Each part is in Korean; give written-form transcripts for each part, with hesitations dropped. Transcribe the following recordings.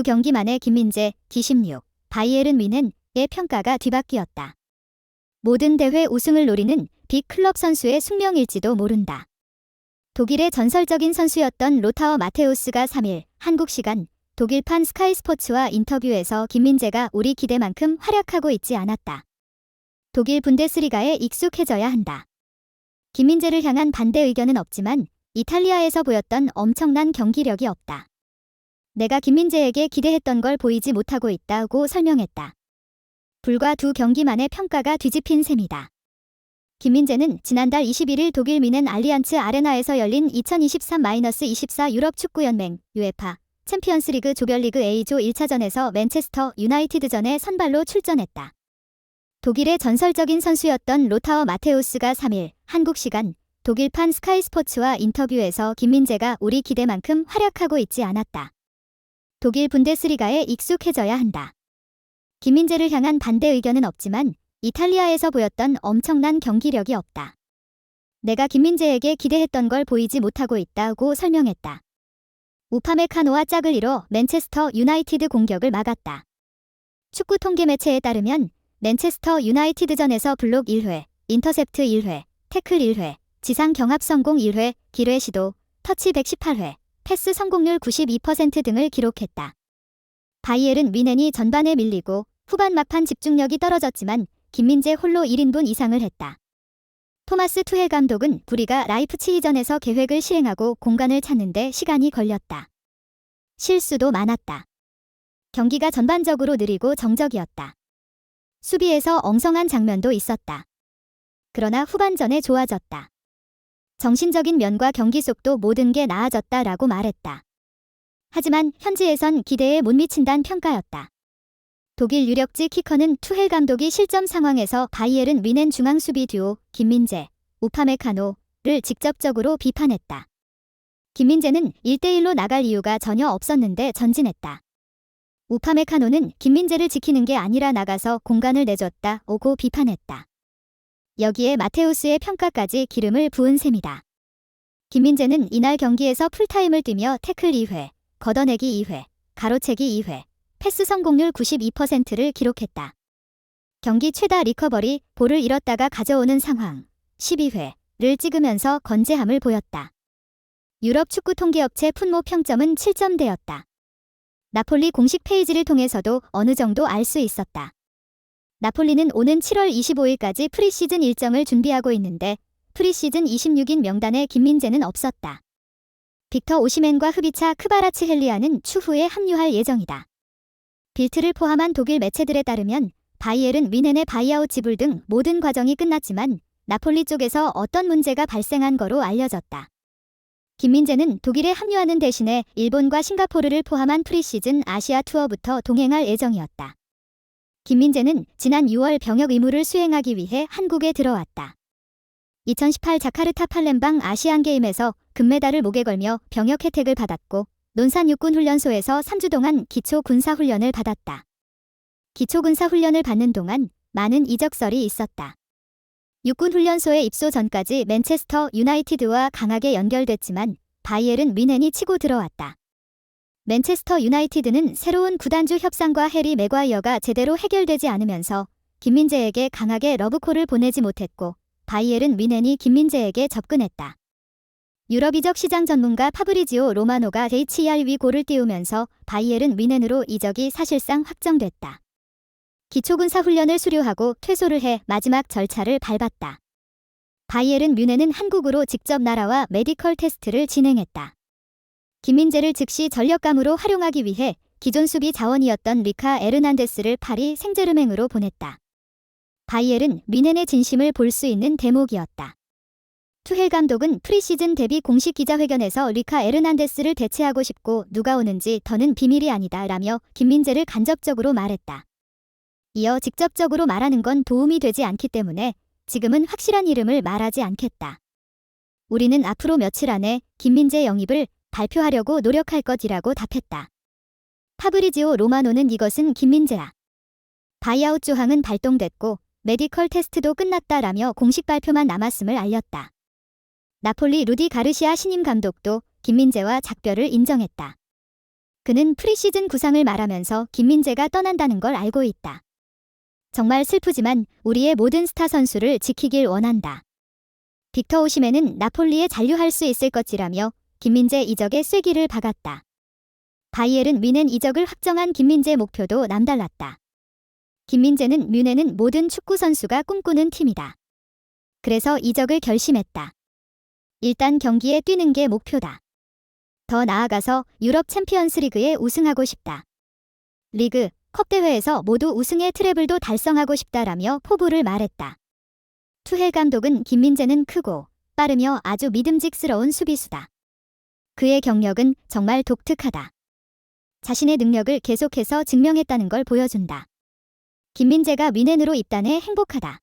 두 경기 만에 김민재, 기16, 바이에른 뮌헨의 평가가 뒤바뀌었다. 모든 대회 우승을 노리는 빅클럽 선수의 숙명일지도 모른다. 독일의 전설적인 선수였던 로타어 마테우스가 3일 한국 시간 독일판 스카이 스포츠와 인터뷰에서 김민재가 우리 기대만큼 활약하고 있지 않았다. 독일 분데스리가에 익숙해져야 한다. 김민재를 향한 반대 의견은 없지만 이탈리아에서 보였던 엄청난 경기력이 없다. 내가 김민재에게 기대했던 걸 보이지 못하고 있다고 설명했다. 불과 두 경기 만에 평가가 뒤집힌 셈이다. 김민재는 지난달 21일 독일 뮌헨 알리안츠 아레나에서 열린 2023-24 유럽 축구연맹 UEFA 챔피언스리그 조별리그 A조 1차전에서 맨체스터 유나이티드전에 선발로 출전했다. 독일의 전설적인 선수였던 로타어 마테우스가 3일 한국 시간 독일판 스카이 스포츠와 인터뷰에서 김민재가 우리 기대만큼 활약하고 있지 않았다. 독일 분데스리가에 익숙해져야 한다. 김민재를 향한 반대 의견은 없지만 이탈리아에서 보였던 엄청난 경기력이 없다. 내가 김민재에게 기대했던 걸 보이지 못하고 있다고 설명했다. 우파메카노와 짝을 이뤄 맨체스터 유나이티드 공격을 막았다. 축구 통계 매체에 따르면 맨체스터 유나이티드전에서 블록 1회, 인터셉트 1회, 태클 1회, 지상 경합 성공 1회, 기회 시도, 터치 118회, 패스 성공률 92% 등을 기록했다. 바이에른 뮌헨이 전반에 밀리고 후반 막판 집중력이 떨어졌지만 김민재 홀로 1인분 이상을 했다. 토마스 투헬 감독은 우리가 라이프치히전에서 계획을 시행하고 공간을 찾는데 시간이 걸렸다. 실수도 많았다. 경기가 전반적으로 느리고 정적이었다. 수비에서 엉성한 장면도 있었다. 그러나 후반전에 좋아졌다. 정신적인 면과 경기 속도 모든 게 나아졌다라고 말했다. 하지만 현지에선 기대에 못 미친다는 평가였다. 독일 유력지 키커는 투헬 감독이 실점 상황에서 바이에른 뮌헨 중앙 수비 듀오 김민재, 우파메카노를 직접적으로 비판했다. 김민재는 1대1로 나갈 이유가 전혀 없었는데 전진했다. 우파메카노는 김민재를 지키는 게 아니라 나가서 공간을 내줬다고 비판했다. 여기에 마테우스의 평가까지 기름을 부은 셈이다. 김민재는 이날 경기에서 풀타임을 뛰며 태클 2회, 걷어내기 2회, 가로채기 2회, 패스 성공률 92%를 기록했다. 경기 최다 리커버리, 볼을 잃었다가 가져오는 상황, 12회를 찍으면서 건재함을 보였다. 유럽 축구 통계업체 푼모 평점은 7점대였다. 나폴리 공식 페이지를 통해서도 어느 정도 알 수 있었다. 나폴리는 오는 7월 25일까지 프리시즌 일정을 준비하고 있는데 프리시즌 26인 명단에 김민재는 없었다. 빅터 오시멘과 흡이차 크바라츠헬리아는 추후에 합류할 예정이다. 빌트를 포함한 독일 매체들에 따르면 바이에른 뮌헨의 바이아웃 지불 등 모든 과정이 끝났지만 나폴리 쪽에서 어떤 문제가 발생한 거로 알려졌다. 김민재는 독일에 합류하는 대신에 일본과 싱가포르를 포함한 프리시즌 아시아 투어부터 동행할 예정이었다. 김민재는 지난 6월 병역 의무를 수행하기 위해 한국에 들어왔다. 2018 자카르타 팔렘방 아시안게임에서 금메달을 목에 걸며 병역 혜택을 받았고 논산 육군훈련소에서 3주 동안 기초군사훈련을 받았다. 기초군사훈련을 받는 동안 많은 이적설이 있었다. 육군훈련소에 입소 전까지 맨체스터 유나이티드와 강하게 연결됐지만 바이에른 뮌헨이 치고 들어왔다. 맨체스터 유나이티드는 새로운 구단주 협상과 해리 맥과이어가 제대로 해결되지 않으면서 김민재에게 강하게 러브콜을 보내지 못했고 바이에른 뮌헨이 김민재에게 접근했다. 유럽 이적 시장 전문가 파브리지오 로마노가 HRV 골을 띄우면서 바이에른 뮌헨으로 이적이 사실상 확정됐다. 기초군사 훈련을 수료하고 퇴소를 해 마지막 절차를 밟았다. 바이에른 뮌헨은 한국으로 직접 날아와 메디컬 테스트를 진행했다. 김민재를 즉시 전력감으로 활용하기 위해 기존 수비 자원이었던 리카 에르난데스를 파리 생제르맹으로 보냈다. 바이에른 뮌헨의 진심을 볼 수 있는 대목이었다. 투헬 감독은 프리시즌 데뷔 공식 기자회견에서 리카 에르난데스를 대체하고 싶고 누가 오는지 더는 비밀이 아니다 라며 김민재를 간접적으로 말했다. 이어 직접적으로 말하는 건 도움이 되지 않기 때문에 지금은 확실한 이름을 말하지 않겠다. 우리는 앞으로 며칠 안에 김민재 영입을 발표하려고 노력할 것이라고 답했다. 파브리지오 로마노는 이것은 김민재야. 바이아웃 조항은 발동됐고 메디컬 테스트도 끝났다라며 공식 발표만 남았음을 알렸다. 나폴리 루디 가르시아 신임 감독도 김민재와 작별을 인정했다. 그는 프리시즌 구상을 말하면서 김민재가 떠난다는 걸 알고 있다. 정말 슬프지만 우리의 모든 스타 선수를 지키길 원한다. 빅터 오시멘은 나폴리에 잔류할 수 있을 것이라며 김민재 이적에 쐐기를 박았다. 바이에른 뮌헨 이적을 확정한 김민재 목표도 남달랐다. 김민재는 뮌헨은 모든 축구 선수가 꿈꾸는 팀이다. 그래서 이적을 결심했다. 일단 경기에 뛰는 게 목표다. 더 나아가서 유럽 챔피언스리그에 우승하고 싶다. 리그, 컵 대회에서 모두 우승의 트래블도 달성하고 싶다라며 포부를 말했다. 투헬 감독은 김민재는 크고 빠르며 아주 믿음직스러운 수비수다. 그의 경력은 정말 독특하다. 자신의 능력을 계속해서 증명했다는 걸 보여준다. 김민재가 뮌헨으로 입단해 행복하다.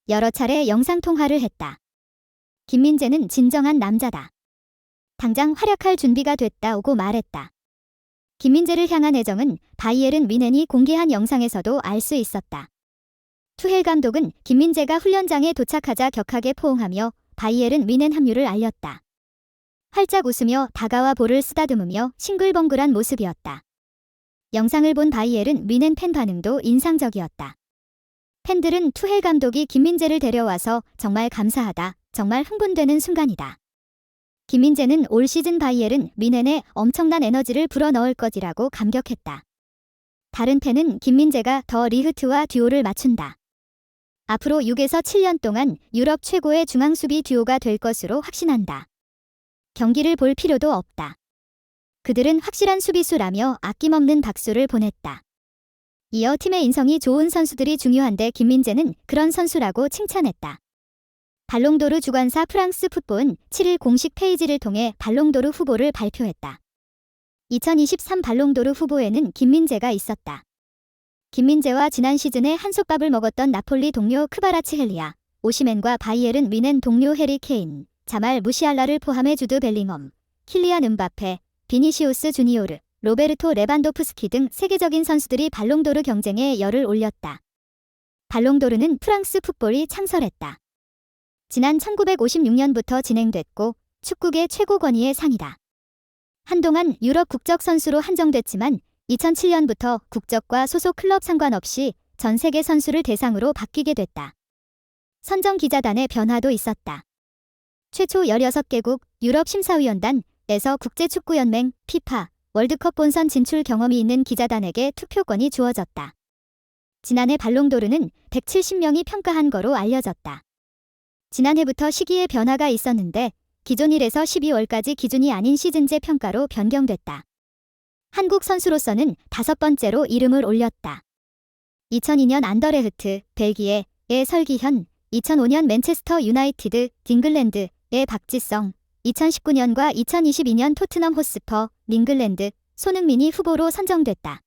여러 차례 영상통화를 했다. 김민재는 진정한 남자다. 당장 활약할 준비가 됐다고 말했다. 김민재를 향한 애정은 바이에른 뮌헨이 공개한 영상에서도 알 수 있었다. 투헬 감독은 김민재가 훈련장에 도착하자 격하게 포옹하며 바이에른 뮌헨 합류를 알렸다. 활짝 웃으며 다가와 볼을 쓰다듬으며 싱글벙글한 모습이었다. 영상을 본 바이에른 뮌헨 팬 반응도 인상적이었다. 팬들은 투헬 감독이 김민재를 데려와서 정말 감사하다, 정말 흥분되는 순간이다. 김민재는 올 시즌 바이에른 뮌헨에 엄청난 에너지를 불어넣을 것이라고 감격했다. 다른 팬은 김민재가 더 리흐트와 듀오를 맞춘다. 앞으로 6에서 7년 동안 유럽 최고의 중앙수비 듀오가 될 것으로 확신한다. 경기를 볼 필요도 없다. 그들은 확실한 수비수라며 아낌없는 박수를 보냈다. 이어 팀의 인성이 좋은 선수들이 중요한데 김민재는 그런 선수라고 칭찬했다. 발롱도르 주관사 프랑스 풋볼은 7일 공식 페이지를 통해 발롱도르 후보를 발표했다. 2023 발롱도르 후보에는 김민재가 있었다. 김민재와 지난 시즌에 한솥밥을 먹었던 나폴리 동료 크바라츠헬리아, 오시멘과 바이에른 뮌헨 동료 해리 케인, 자말 무시알라를 포함해 주드 벨링엄, 킬리안 음바페, 비니시우스 주니오르, 로베르토 레반도프스키 등 세계적인 선수들이 발롱도르 경쟁에 열을 올렸다. 발롱도르는 프랑스 풋볼이 창설했다. 지난 1956년부터 진행됐고 축구계 최고 권위의 상이다. 한동안 유럽 국적 선수로 한정됐지만 2007년부터 국적과 소속 클럽 상관없이 전 세계 선수를 대상으로 바뀌게 됐다. 선정 기자단의 변화도 있었다. 최초 16개국 유럽 심사위원단에서 국제축구연맹 피파 월드컵 본선 진출 경험이 있는 기자단에게 투표권이 주어졌다. 지난해 발롱도르는 170명이 평가한 거로 알려졌다. 지난해부터 시기에 변화가 있었는데 기존 1에서 12월까지 기준이 아닌 시즌제 평가로 변경됐다. 한국 선수로서는 5번째로 이름을 올렸다. 2002년 안더레흐트, 벨기에의 설기현, 2005년 맨체스터 유나이티드, 잉글랜드의 박지성, 2019년과 2022년 토트넘 호스퍼, 잉글랜드, 손흥민이 후보로 선정됐다.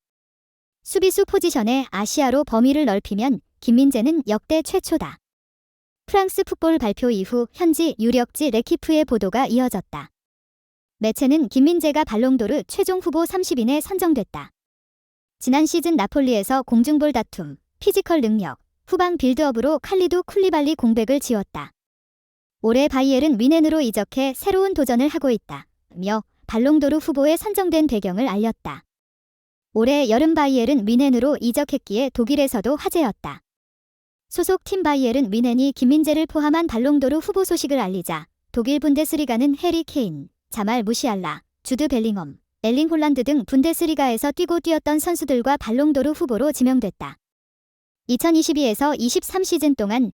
수비수 포지션에 아시아로 범위를 넓히면 김민재는 역대 최초다. 프랑스 풋볼 발표 이후 현지 유력지 레키프의 보도가 이어졌다. 매체는 김민재가 발롱도르 최종 후보 30인에 선정됐다. 지난 시즌 나폴리에서 공중볼 다툼, 피지컬 능력, 후방 빌드업으로 칼리두 쿨리발리 공백을 지웠다. 올해 바이에른 뮌헨으로 이적해 새로운 도전을 하고 있다며 발롱도르 후보에 선정된 배경을 알렸다. 올해 여름 바이에른 뮌헨으로 이적했기에 독일에서도 화제였다. 소속 팀 바이에른 뮌헨이 김민재를 포함한 발롱도르 후보 소식을 알리자 독일 분데스리가는 해리 케인, 자말 무시알라, 주드 벨링엄, 엘링 홀란드 등 분데스리가에서 뛰고 뛰었던 선수들과 발롱도르 후보로 지명됐다. 2022에서 23 시즌 동안